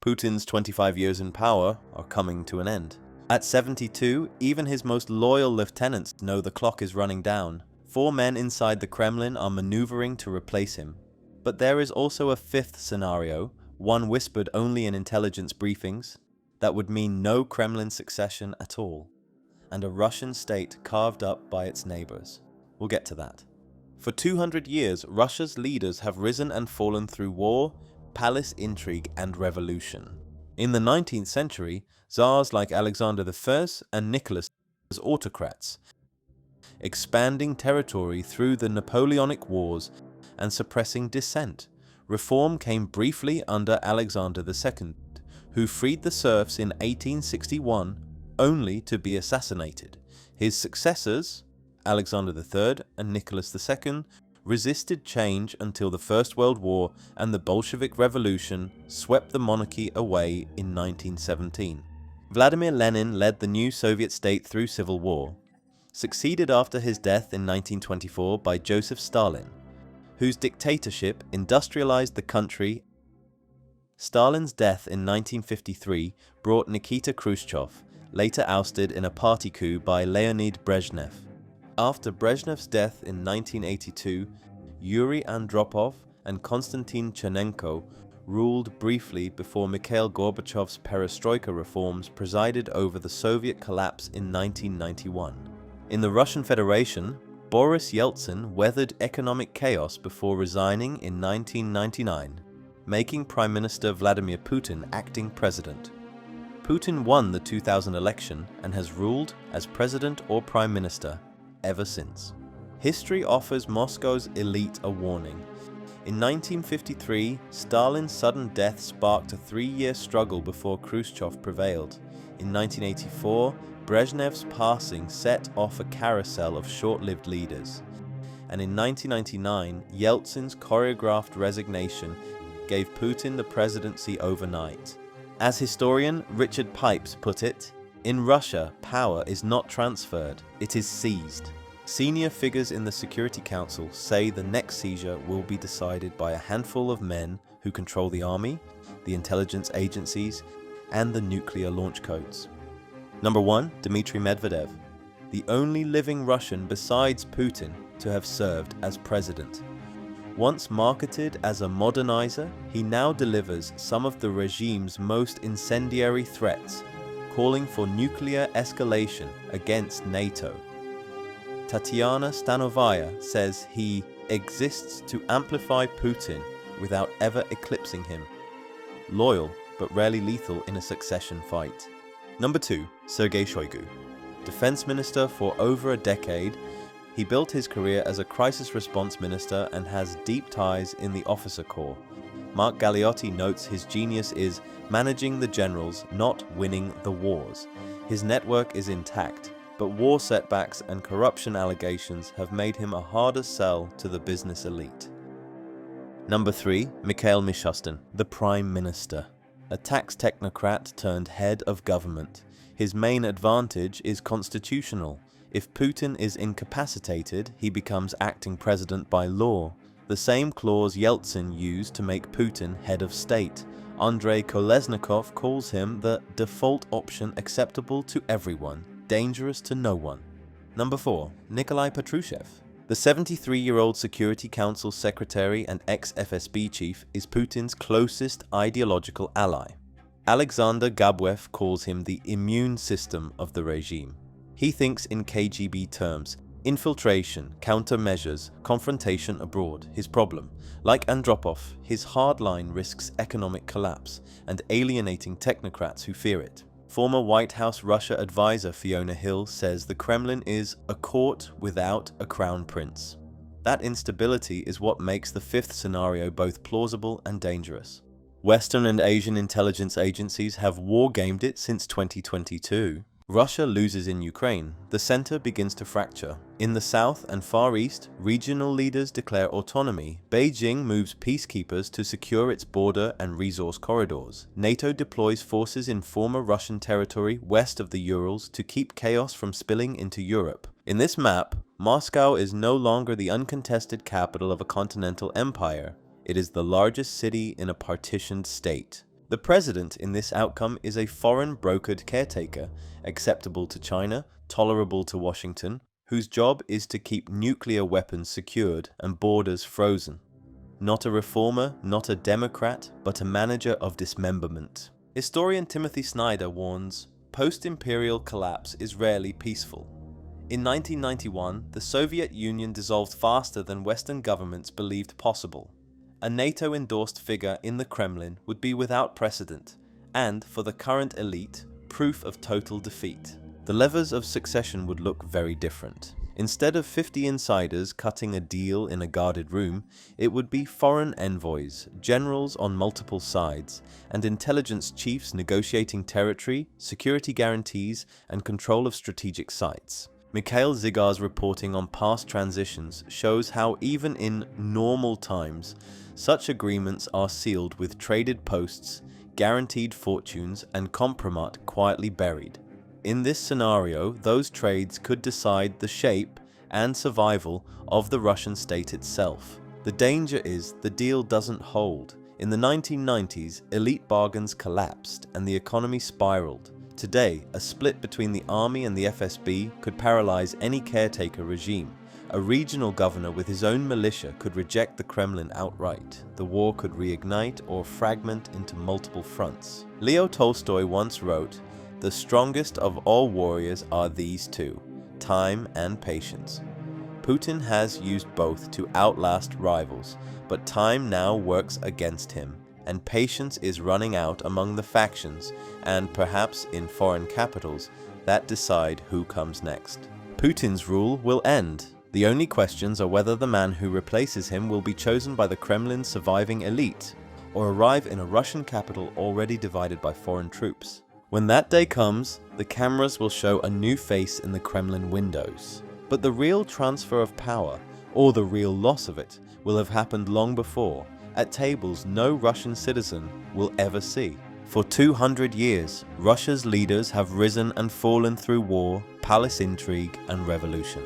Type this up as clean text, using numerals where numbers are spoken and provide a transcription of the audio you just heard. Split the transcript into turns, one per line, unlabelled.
Putin's 25 years in power are coming to an end. At 72, even his most loyal lieutenants know the clock is running down. 4 men inside the Kremlin are maneuvering to replace him. But there is also a fifth scenario, one whispered only in intelligence briefings, that would mean no Kremlin succession at all, and a Russian state carved up by its neighbours. We'll get to that. For 200 years, Russia's leaders have risen and fallen through war, palace intrigue, and revolution. In the 19th century, Tsars like Alexander I and Nicholas as autocrats, expanding territory through the Napoleonic Wars and suppressing dissent. Reform came briefly under Alexander II, who freed the serfs in 1861, only to be assassinated. His successors, Alexander III and Nicholas II, resisted change until the First World War and the Bolshevik Revolution swept the monarchy away in 1917. Vladimir Lenin led the new Soviet state through civil war, succeeded after his death in 1924 by Joseph Stalin, whose dictatorship industrialized the country. Stalin's death in 1953 brought Nikita Khrushchev, later ousted in a party coup by Leonid Brezhnev. After Brezhnev's death in 1982, Yuri Andropov and Konstantin Chernenko ruled briefly before Mikhail Gorbachev's perestroika reforms presided over the Soviet collapse in 1991. In the Russian Federation, Boris Yeltsin weathered economic chaos before resigning in 1999, making Prime Minister Vladimir Putin acting president. Putin won the 2000 election and has ruled as president or prime minister ever since. History offers Moscow's elite a warning. In 1953, Stalin's sudden death sparked a 3-year struggle before Khrushchev prevailed. In 1984, Brezhnev's passing set off a carousel of short-lived leaders. And in 1999, Yeltsin's choreographed resignation gave Putin the presidency overnight. As historian Richard Pipes put it, in Russia, power is not transferred, it is seized. Senior figures in the Security Council say the next seizure will be decided by a handful of men who control the army, the intelligence agencies, and the nuclear launch codes. Number 1, Dmitry Medvedev, the only living Russian besides Putin to have served as president. Once marketed as a modernizer, he now delivers some of the regime's most incendiary threats, calling for nuclear escalation against NATO. Tatiana Stanovaya says he exists to amplify Putin without ever eclipsing him. Loyal, but rarely lethal in a succession fight. Number 2, Sergei Shoigu. Defense minister for over a decade, he built his career as a crisis response minister and has deep ties in the officer corps. Mark Galeotti notes his genius is managing the generals, not winning the wars. His network is intact, but war setbacks and corruption allegations have made him a harder sell to the business elite. Number 3, Mikhail Mishustin, the Prime Minister. A tax technocrat turned head of government. His main advantage is constitutional. If Putin is incapacitated, he becomes acting president by law. The same clause Yeltsin used to make Putin head of state. Andrei Kolesnikov calls him the default option acceptable to everyone, dangerous to no one. Number 4, Nikolai Patrushev. The 73-year-old Security Council secretary and ex-FSB chief is Putin's closest ideological ally. Alexander Gabwev calls him the immune system of the regime. He thinks in KGB terms: infiltration, countermeasures, confrontation abroad. His problem, like Andropov, his hardline risks economic collapse and alienating technocrats who fear it. Former White House Russia advisor Fiona Hill says the Kremlin is a court without a crown prince. That instability is what makes the fifth scenario both plausible and dangerous. Western and Asian intelligence agencies have wargamed it since 2022. Russia loses in Ukraine, the center begins to fracture. In the south and far east, regional leaders declare autonomy. Beijing moves peacekeepers to secure its border and resource corridors. NATO deploys forces in former Russian territory west of the Urals to keep chaos from spilling into Europe. In this map, Moscow is no longer the uncontested capital of a continental empire. It is the largest city in a partitioned state. The president in this outcome is a foreign brokered caretaker, acceptable to China, tolerable to Washington, whose job is to keep nuclear weapons secured and borders frozen. Not a reformer, not a democrat, but a manager of dismemberment. Historian Timothy Snyder warns, post-imperial collapse is rarely peaceful. In 1991, the Soviet Union dissolved faster than Western governments believed possible. A NATO-endorsed figure in the Kremlin would be without precedent, and, for the current elite, proof of total defeat. The levers of succession would look very different. Instead of 50 insiders cutting a deal in a guarded room, it would be foreign envoys, generals on multiple sides, and intelligence chiefs negotiating territory, security guarantees, and control of strategic sites. Mikhail Zygar's reporting on past transitions shows how even in normal times, such agreements are sealed with traded posts, guaranteed fortunes, and compromat quietly buried. In this scenario, those trades could decide the shape and survival of the Russian state itself. The danger is the deal doesn't hold. In the 1990s, elite bargains collapsed and the economy spiraled. Today, a split between the army and the FSB could paralyze any caretaker regime. A regional governor with his own militia could reject the Kremlin outright. The war could reignite or fragment into multiple fronts. Leo Tolstoy once wrote, "The strongest of all warriors are these two, time and patience." Putin has used both to outlast rivals, but time now works against him, and patience is running out among the factions and perhaps in foreign capitals that decide who comes next. Putin's rule will end. The only questions are whether the man who replaces him will be chosen by the Kremlin's surviving elite, or arrive in a Russian capital already divided by foreign troops. When that day comes, the cameras will show a new face in the Kremlin windows. But the real transfer of power, or the real loss of it, will have happened long before, at tables no Russian citizen will ever see. For 200 years, Russia's leaders have risen and fallen through war, palace intrigue, and revolution.